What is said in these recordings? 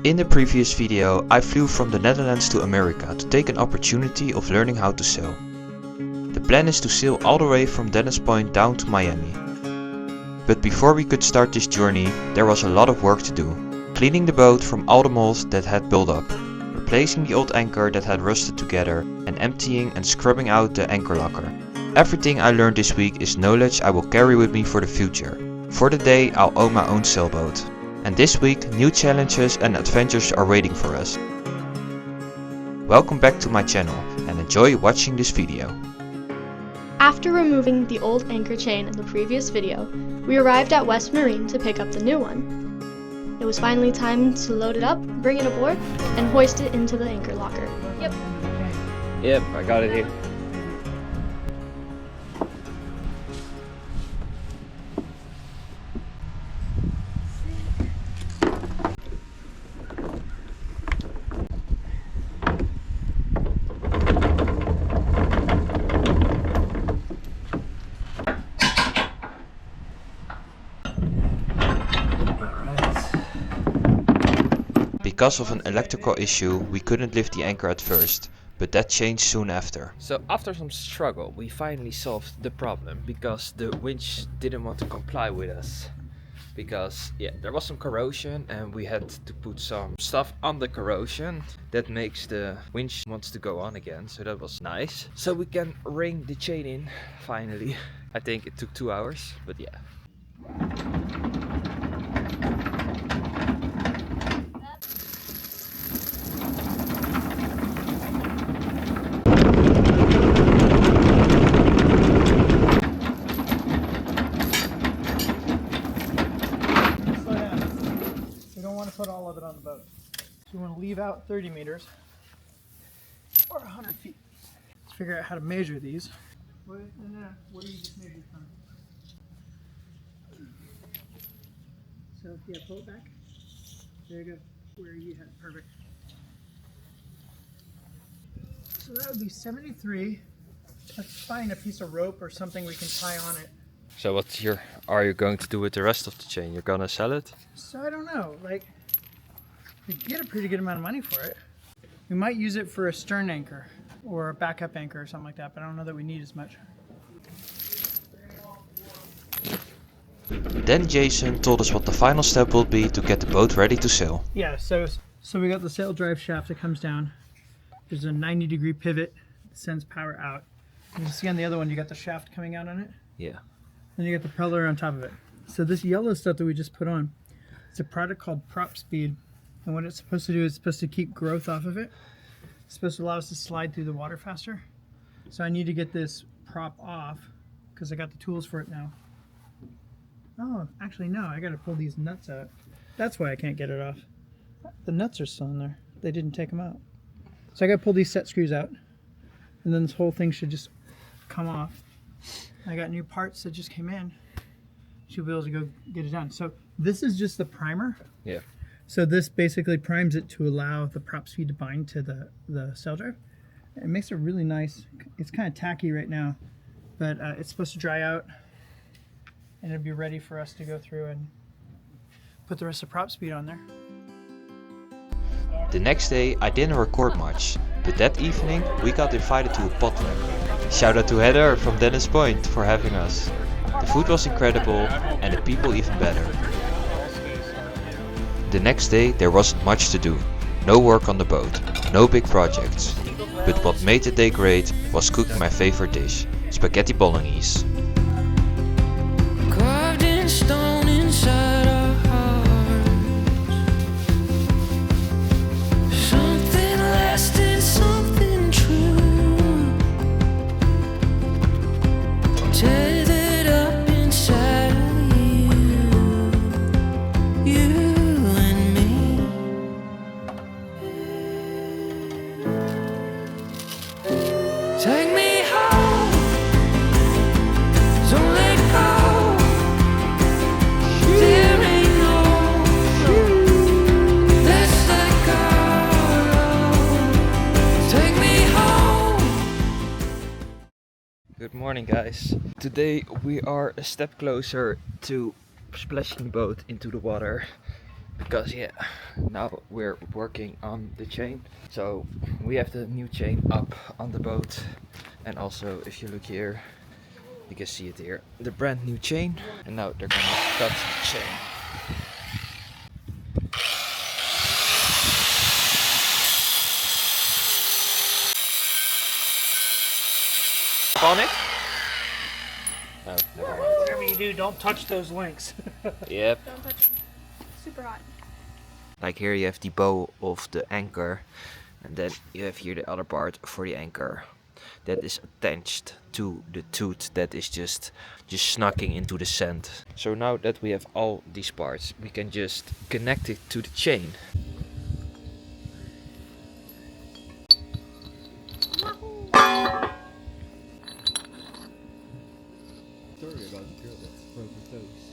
In the previous video, I flew from the Netherlands to America to take an opportunity of learning how to sail. The plan is to sail all the way from Dennis Point down to Miami. But before we could start this journey, there was a lot of work to do. Cleaning the boat from all the mold that had built up, replacing the old anchor that had rusted together, and emptying and scrubbing out the anchor locker. Everything I learned this week is knowledge I will carry with me for the future. For the day I'll own my own sailboat. And this week new challenges and adventures are waiting for us. Welcome back to my channel and enjoy watching this video. After removing the old anchor chain in the previous video, we arrived at West Marine to pick up the new one. It was finally time to load it up, bring it aboard, and hoist it into the anchor locker. Yep, I got it here. Because of an electrical issue, we couldn't lift the anchor at first, but that changed soon after. So after some struggle, we finally solved the problem because the winch didn't want to comply with us. Because there was some corrosion and we had to put some stuff on the corrosion that makes the winch wants to go on again. So that was nice. So we can ring the chain in finally. I think it took 2 hours, but yeah. Put all of it on the boat. So we want to leave out 30 meters or 100 feet. Let's figure out how to measure these. What do you just measure from? So if you have boat back, there you go, where you had perfect. So that would be 73. Let's find a piece of rope or something we can tie on it. So what are you going to do with the rest of the chain? You're gonna sell it? So I don't know, like, we get a pretty good amount of money for it. We might use it for a stern anchor or a backup anchor or something like that, but I don't know that we need as much. Then Jason told us what the final step will be to get the boat ready to sail. Yeah, so we got the sail drive shaft that comes down. There's a 90-degree pivot that sends power out. You can see on the other one you got the shaft coming out on it. Yeah. And you got the propeller on top of it. So this yellow stuff that we just put on, it's a product called Prop Speed. And what it's supposed to do is supposed to keep growth off of it. It's supposed to allow us to slide through the water faster. So I need to get this prop off because I got the tools for it now. Oh, actually no, I got to pull these nuts out. That's why I can't get it off. The nuts are still in there. They didn't take them out. So I got to pull these set screws out. And then this whole thing should just come off. I got new parts that just came in. Should be able to go get it done. So this is just the primer. Yeah. So this basically primes it to allow the prop speed to bind to the sail drive. It makes it really nice. It's kind of tacky right now, but it's supposed to dry out and it'll be ready for us to go through and put the rest of prop speed on there. The next day I didn't record much, but that evening we got invited to a potluck. Shout out to Heather from Dennis Point for having us. The food was incredible and the people even better. The next day there wasn't much to do. No work on the boat, no big projects. But what made the day great was cooking my favorite dish, spaghetti bolognese. Carved in stone inside our hearts. Something lasting, something true. Tethered up inside of you. Take me home, don't let go. There ain't no road, let's let go. Take me home. Good morning, guys. Today we are a step closer to splashing the boat into the water. because yeah, now we're working on the chain. So we have the new chain up on the boat, and also if you look here, you can see it here, the brand new chain. And now they're gonna cut the chain. On it? Oh, never mind. Whatever you do, don't touch those links. Yep. Don't touch them. Super hot. Like here you have the bow of the anchor, and then you have here the other part for the anchor that is attached to the tooth that is just snacking into the sand. So now that we have all these parts, we can just connect it to the chain. Story about the girl that broke her toes.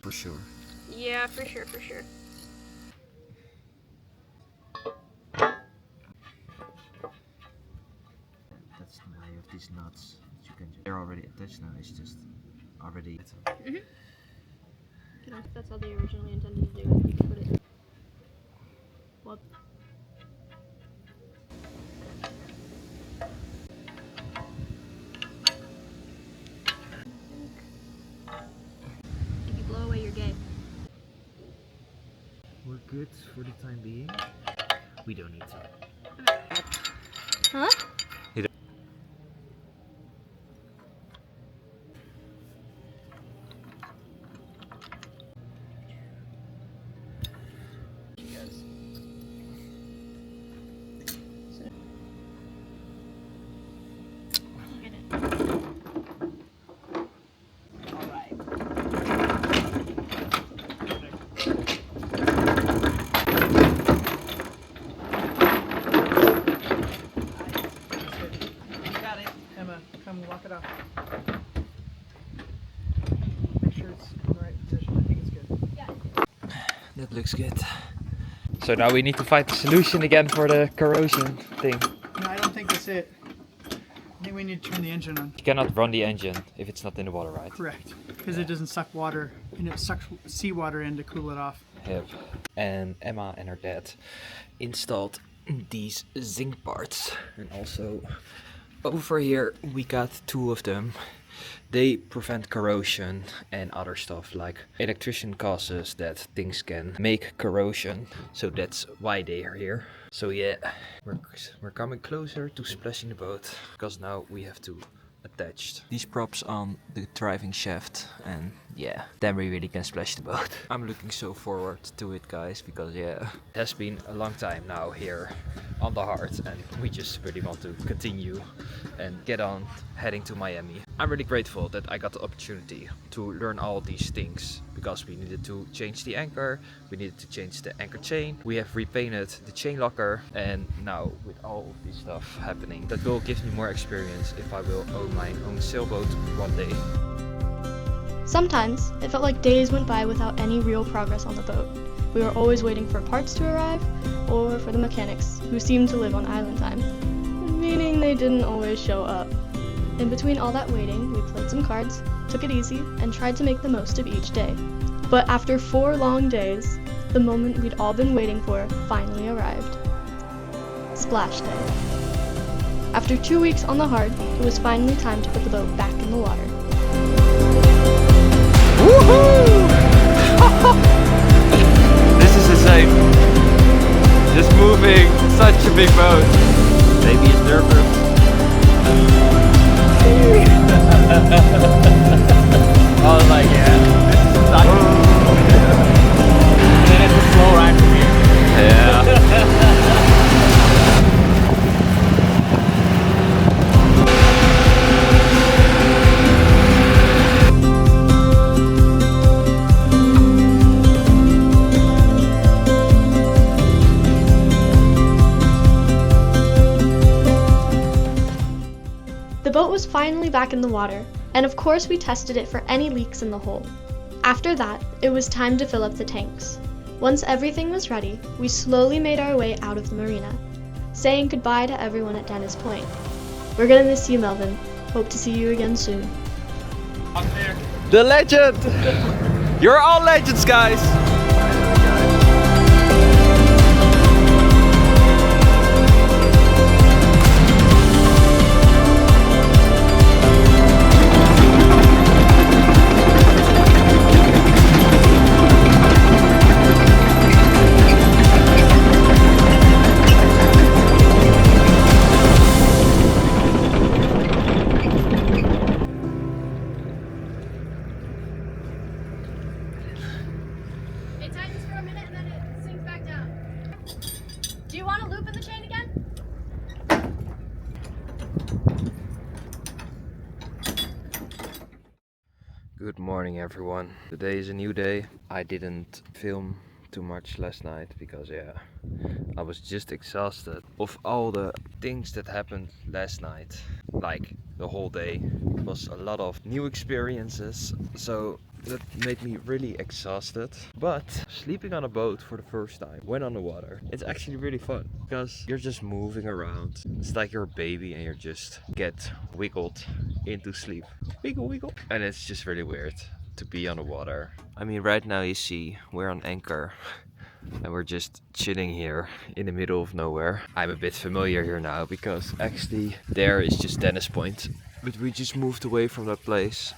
For sure. Yeah, for sure, for sure. That's the way of these nuts. You can they're already attached now. It's just already. That's how they originally intended to do it. You can put it. Well. If you blow away, you're gay. We're good for the time being. We don't need to. Huh? Lock it off. Make sure it's in the right position. I think it's good. Yeah. That looks good. So now we need to find the solution again for the corrosion thing. No, I don't think that's it. I think we need to turn the engine on. You cannot run the engine if it's not in the water, right? Correct. Because it doesn't suck water, and it sucks seawater in to cool it off. Yep. And Emma and her dad installed these zinc parts, and also over here we got two of them. They prevent corrosion and other stuff, like electrician causes that things can make corrosion, so that's why they are here. So yeah, we're coming closer to splashing the boat, because now we have to attach these props on the driving shaft, and yeah, then we really can splash the boat. I'm looking so forward to it, guys, because yeah, it has been a long time now here on the heart, and we just really want to continue and get on heading to Miami. I'm really grateful that I got the opportunity to learn all these things, because we needed to change the anchor, we needed to change the anchor chain, we have repainted the chain locker, and now with all of this stuff happening, that will give me more experience if I will own my own sailboat one day. Sometimes it felt like days went by without any real progress on the boat. We were always waiting for parts to arrive, or for the mechanics, who seemed to live on island time, meaning they didn't always show up. In between all that waiting, we played some cards, took it easy, and tried to make the most of each day. But after 4 long days, the moment we'd all been waiting for finally arrived. Splash Day. After 2 weeks on the hard, it was finally time to put the boat back in the water. Woohoo! This is insane. Just moving such a big boat. Maybe it's nervous. I was like, yeah, this is such and then it's a slow ride from here. Yeah. The boat was finally back in the water, and of course we tested it for any leaks in the hull. After that, it was time to fill up the tanks. Once everything was ready, we slowly made our way out of the marina. saying goodbye to everyone at Dennis Point. We're gonna miss you, Melvin. Hope to see you again soon. The legend! You're all legends, guys! It tightens for a minute and then it sinks back down. Do you want to loop in the chain again? Good morning, everyone. Today is a new day. I didn't film too much last night because I was just exhausted of all the things that happened last night. Like the whole day was a lot of new experiences, so that made me really exhausted. But sleeping on a boat for the first time when on the water, it's actually really fun because you're just moving around. It's like you're a baby and you just get wiggled into sleep. Wiggle, wiggle. And it's just really weird to be on the water. I mean, right now you see we're on anchor and we're just chilling here in the middle of nowhere. I'm a bit familiar here now because actually there is just Dennis Point, but we just moved away from that place.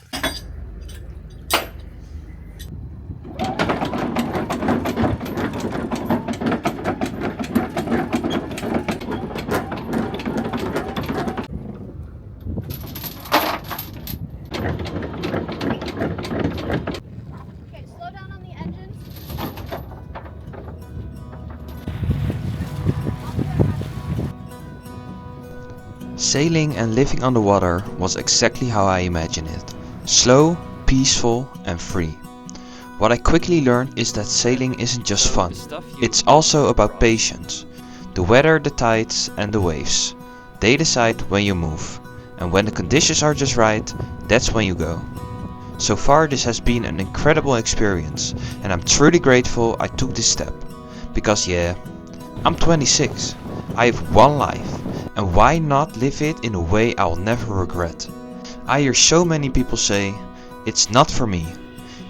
Okay, slow down on the engines. Sailing and living on the water was exactly how I imagined it. Slow, peaceful and free. What I quickly learned is that sailing isn't just fun. It's also about patience. The weather, the tides and the waves. They decide when you move. And when the conditions are just right, that's when you go. So far this has been an incredible experience and I'm truly grateful I took this step. Because I'm 26. I have one life. And why not live it in a way I'll never regret? I hear so many people say, it's not for me.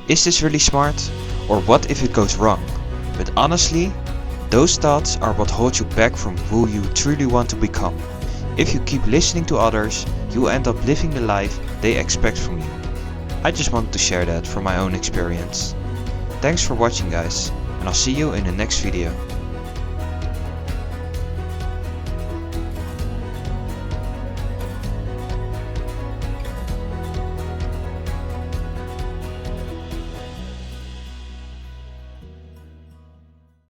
Is this really smart? Or what if it goes wrong? But honestly, those thoughts are what hold you back from who you truly want to become. If you keep listening to others, you end up living the life they expect from you. I just wanted to share that from my own experience. Thanks for watching guys, and I'll see you in the next video.